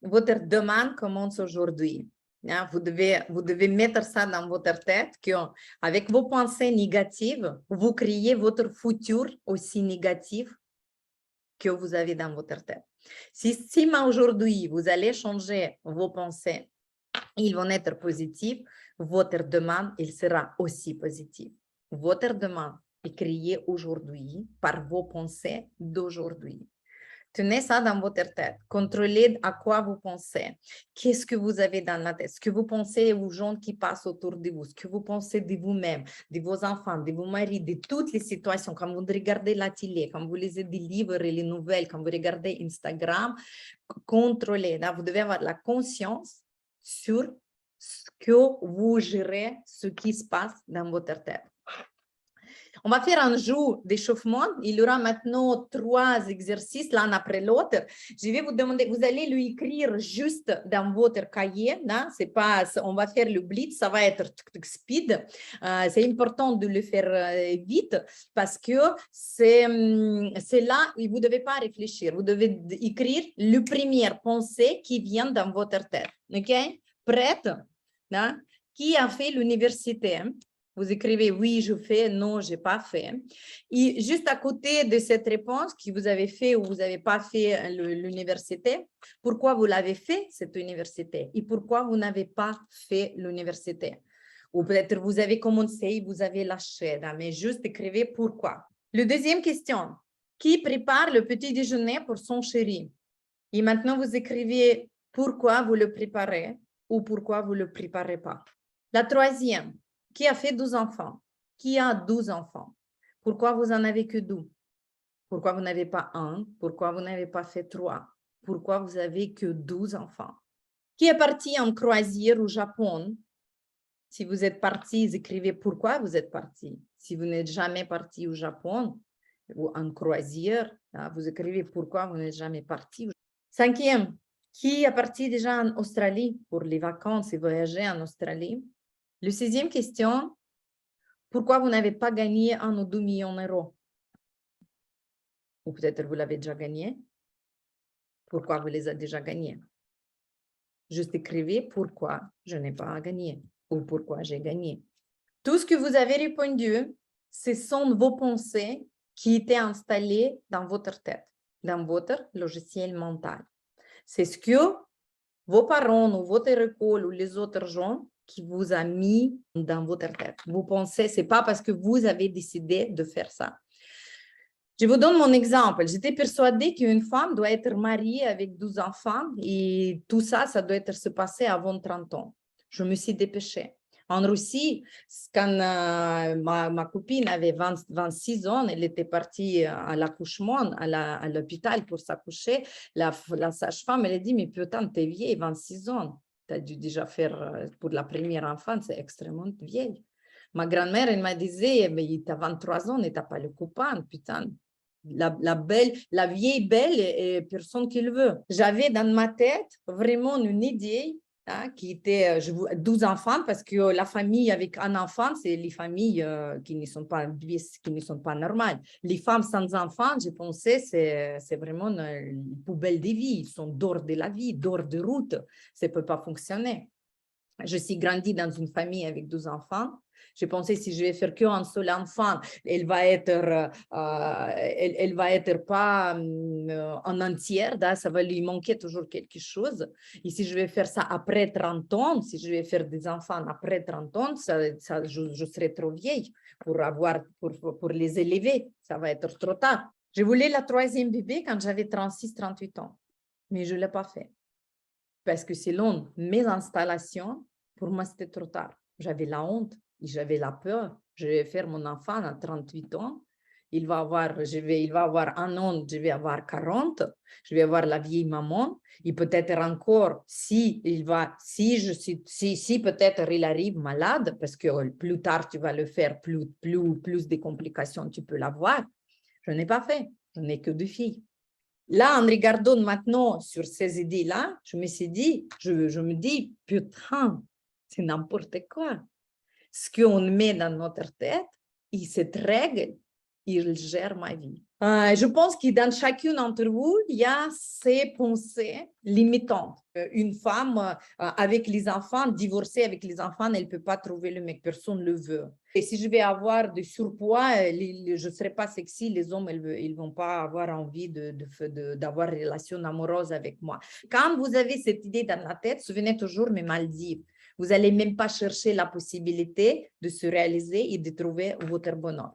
votre demande commence aujourd'hui. Hein, vous devez mettre ça dans votre tête qu'avec vos pensées négatives, vous créez votre futur aussi négatif que vous avez dans votre tête. Si aujourd'hui, vous allez changer vos pensées, ils vont être positifs, votre demande, elle sera aussi positive. Votre demande est créée aujourd'hui par vos pensées d'aujourd'hui. Tenez ça dans votre tête. Contrôlez à quoi vous pensez. Qu'est-ce que vous avez dans la tête? Ce que vous pensez aux gens qui passent autour de vous. Ce que vous pensez de vous-même, de vos enfants, de vos maris, de toutes les situations. Quand vous regardez la télé, quand vous lisez des livres et les nouvelles, quand vous regardez Instagram, contrôlez. Là, vous devez avoir la conscience sur ce que vous gérez, ce qui se passe dans votre tête. On va faire un jeu d'échauffement. Il y aura maintenant 3 exercices l'un après l'autre. Je vais vous demander, vous allez lui écrire juste dans votre cahier. C'est pas, on va faire le blitz, ça va être speed. C'est important de le faire vite parce que c'est là où vous ne devez pas réfléchir. Vous devez écrire la première pensée qui vient dans votre tête. OK? Prête? Qui a fait l'université? Vous écrivez oui, je fais, non, je n'ai pas fait. Et juste à côté de cette réponse que vous avez fait ou vous n'avez pas fait l'université, pourquoi vous l'avez fait, cette université, et pourquoi vous n'avez pas fait l'université. Ou peut-être vous avez commencé et vous avez lâché, mais juste écrivez pourquoi. La deuxième question, qui prépare le petit déjeuner pour son chéri? Et maintenant, vous écrivez pourquoi vous le préparez ou pourquoi vous ne le préparez pas. La troisième, qui a fait 12 enfants? Qui a 12 enfants? Pourquoi vous en avez que 12? Pourquoi vous n'avez pas un? Pourquoi vous n'avez pas fait 3? Pourquoi vous avez que 12 enfants? Qui est parti en croisière au Japon? Si vous êtes parti, écrivez pourquoi vous êtes parti. Si vous n'êtes jamais parti au Japon ou en croisière, vous écrivez pourquoi vous n'êtes jamais parti. Cinquième, qui est parti déjà en Australie pour les vacances et voyager en Australie? La sixième question, pourquoi vous n'avez pas gagné 1 ou 2 millions d'euros? Ou peut-être vous l'avez déjà gagné. Pourquoi vous les avez déjà gagnés? Juste écrivez pourquoi je n'ai pas gagné ou pourquoi j'ai gagné. Tout ce que vous avez répondu, ce sont vos pensées qui étaient installées dans votre tête, dans votre logiciel mental. C'est ce que vos parents ou votre école ou les autres gens qui vous a mis dans votre tête. Vous pensez, ce n'est pas parce que vous avez décidé de faire ça. Je vous donne mon exemple. J'étais persuadée qu'une femme doit être mariée avec 12 enfants et tout ça, ça doit être se passer avant 30 ans. Je me suis dépêchée. En Russie, quand ma copine avait 26 ans, elle était partie à l'accouchement, à l'hôpital pour s'accoucher. La sage-femme, elle a dit, mais putain, t'es vieille, 26 ans. Tu as dû déjà faire pour la première enfant, c'est extrêmement vieille. Ma grand-mère, elle m'a dit, mais tu as 23 ans et tu n'as pas le copain, putain. La vieille belle et personne qui le veut. J'avais dans ma tête vraiment une idée qui était 12 enfants parce que la famille avec un enfant, c'est les familles qui ne sont pas normales. Les femmes sans enfants, je pensais, c'est vraiment une poubelle de vie. Ils sont dehors de la vie, dehors de route. Ça ne peut pas fonctionner. Je suis grandie dans une famille avec 12 enfants. Je pensais si je vais faire qu'un seul enfant, elle va être pas en entière, ça va lui manquer toujours quelque chose. Et si je vais faire ça après 30 ans, si je vais faire des enfants après 30 ans, je serai trop vieille pour les élever. Ça va être trop tard. Je voulais la 3e bébé quand j'avais 36-38 ans, mais je ne l'ai pas fait. Parce que selon mes installations, pour moi, c'était trop tard. J'avais la honte, j'avais la peur. Je vais faire mon enfant à 38 ans. Il va avoir 1 an, je vais avoir 40. Je vais avoir la vieille maman. Et peut-être encore, si peut-être il arrive malade, parce que plus tard tu vas le faire, plus de complications tu peux l'avoir. Je n'ai pas fait. Je n'ai que 2 filles. Là, en regardant maintenant sur ces idées-là, je me suis dit, je me dis, putain, c'est n'importe quoi. Ce qu'on met dans notre tête, cette règle, il gère ma vie. Je pense que dans chacune d'entre vous, il y a ces pensées limitantes. Une femme avec les enfants, divorcée avec les enfants, elle ne peut pas trouver le mec, personne ne le veut. Et si je vais avoir du surpoids, je ne serai pas sexy, les hommes, ils ne vont pas avoir envie d'avoir une relation amoureuse avec moi. Quand vous avez cette idée dans la tête, souvenez toujours mes Maldives. Vous n'allez même pas chercher la possibilité de se réaliser et de trouver votre bonheur.